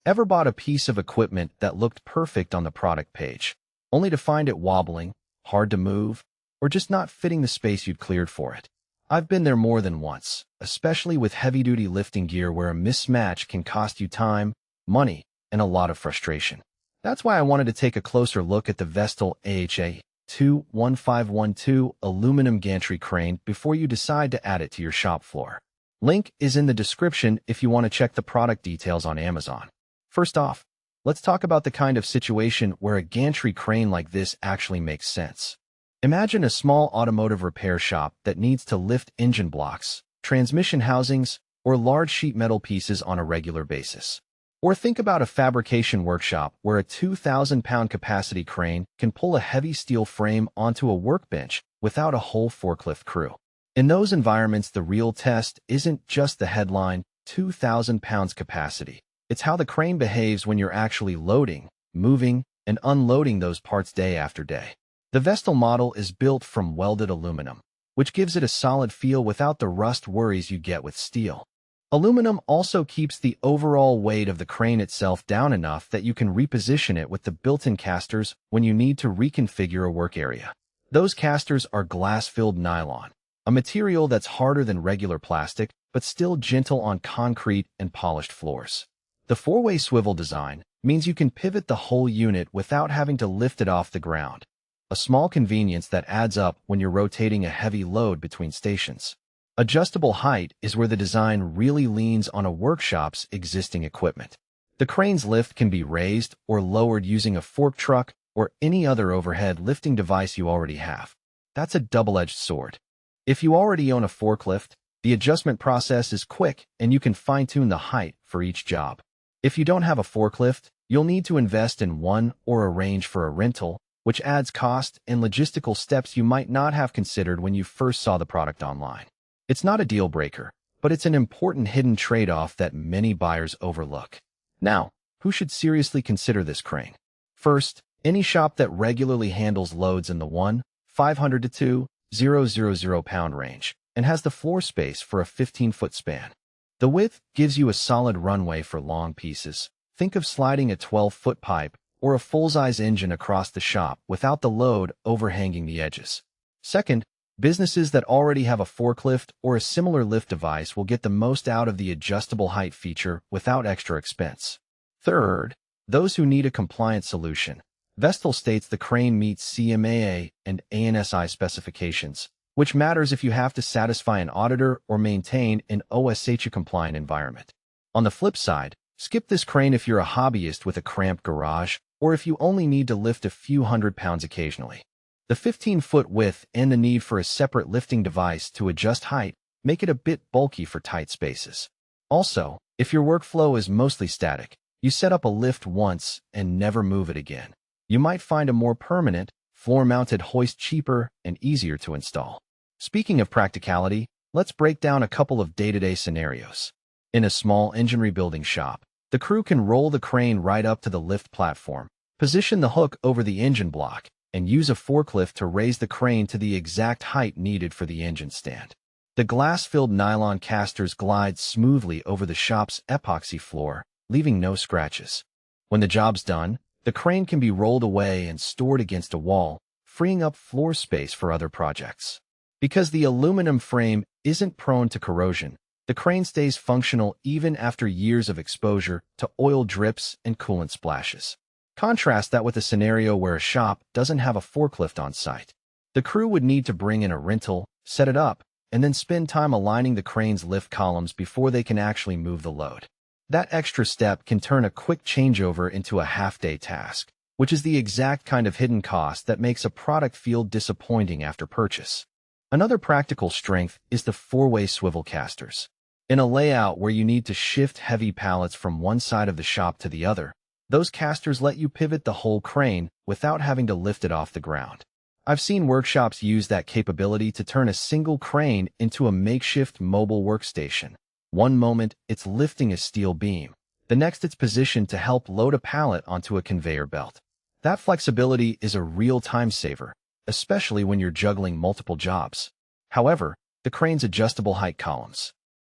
Ever bought a piece of equipment that looked perfect on the product page, only to find it wobbling, hard to move, or just not fitting the space you'd cleared for it? I've been there more than once, especially with heavy-duty lifting gear where a mismatch can cost you time, money, and a lot of frustration. That's why I wanted to take a closer look at the Vestil AHA 21512 aluminum gantry crane before you decide to add it to your shop floor. Link is in the description if you want to check the product details on Amazon. First off, let's talk about the kind of situation where a gantry crane like this actually makes sense. Imagine a small automotive repair shop that needs to lift engine blocks, transmission housings, or large sheet metal pieces on a regular basis. Or think about a fabrication workshop where a 2,000-pound capacity crane can pull a heavy steel frame onto a workbench without a whole forklift crew. In those environments, the real test isn't just the headline 2,000 pounds capacity. It's how the crane behaves when you're actually loading, moving, and unloading those parts day after day. The Vestil model is built from welded aluminum, which gives it a solid feel without the rust worries you get with steel. Aluminum also keeps the overall weight of the crane itself down enough that you can reposition it with the built-in casters when you need to reconfigure a work area. Those casters are glass-filled nylon, a material that's harder than regular plastic, but still gentle on concrete and polished floors. The four-way swivel design means you can pivot the whole unit without having to lift it off the ground, a small convenience that adds up when you're rotating a heavy load between stations. Adjustable height is where the design really leans on a workshop's existing equipment. The crane's lift can be raised or lowered using a fork truck or any other overhead lifting device you already have. That's a double-edged sword. If you already own a forklift, the adjustment process is quick and you can fine-tune the height for each job. If you don't have a forklift, you'll need to invest in one or arrange for a rental, which adds cost and logistical steps you might not have considered when you first saw the product online. It's not a deal breaker, but it's an important hidden trade-off that many buyers overlook. Now, who should seriously consider this crane? First, any shop that regularly handles loads in the 1,500 to 2,000 pound range and has the floor space for a 15-foot span. The width gives you a solid runway for long pieces. Think of sliding a 12-foot pipe or a full-size engine across the shop without the load overhanging the edges. Second, businesses that already have a forklift or a similar lift device will get the most out of the adjustable height feature without extra expense. Third, those who need a compliant solution. Vestil states the crane meets CMAA and ANSI specifications, which matters if you have to satisfy an auditor or maintain an OSHA-compliant environment. On the flip side, skip this crane if you're a hobbyist with a cramped garage or if you only need to lift a few hundred pounds occasionally. The 15-foot width and the need for a separate lifting device to adjust height make it a bit bulky for tight spaces. Also, if your workflow is mostly static, you set up a lift once and never move it again, you might find a more permanent, floor-mounted hoist cheaper and easier to install. Speaking of practicality, let's break down a couple of day-to-day scenarios. In a small engine rebuilding shop, the crew can roll the crane right up to the lift platform, position the hook over the engine block, and use a forklift to raise the crane to the exact height needed for the engine stand. The glass-filled nylon casters glide smoothly over the shop's epoxy floor, leaving no scratches. When the job's done, the crane can be rolled away and stored against a wall, freeing up floor space for other projects. Because the aluminum frame isn't prone to corrosion, the crane stays functional even after years of exposure to oil drips and coolant splashes. Contrast that with a scenario where a shop doesn't have a forklift on site. The crew would need to bring in a rental, set it up, and then spend time aligning the crane's lift columns before they can actually move the load. That extra step can turn a quick changeover into a half-day task, which is the exact kind of hidden cost that makes a product feel disappointing after purchase. Another practical strength is the four-way swivel casters. In a layout where you need to shift heavy pallets from one side of the shop to the other, those casters let you pivot the whole crane without having to lift it off the ground. I've seen workshops use that capability to turn a single crane into a makeshift mobile workstation. One moment, it's lifting a steel beam. The next, it's positioned to help load a pallet onto a conveyor belt. That flexibility is a real time saver, especially when you're juggling multiple jobs. However, the crane's adjustable height columns,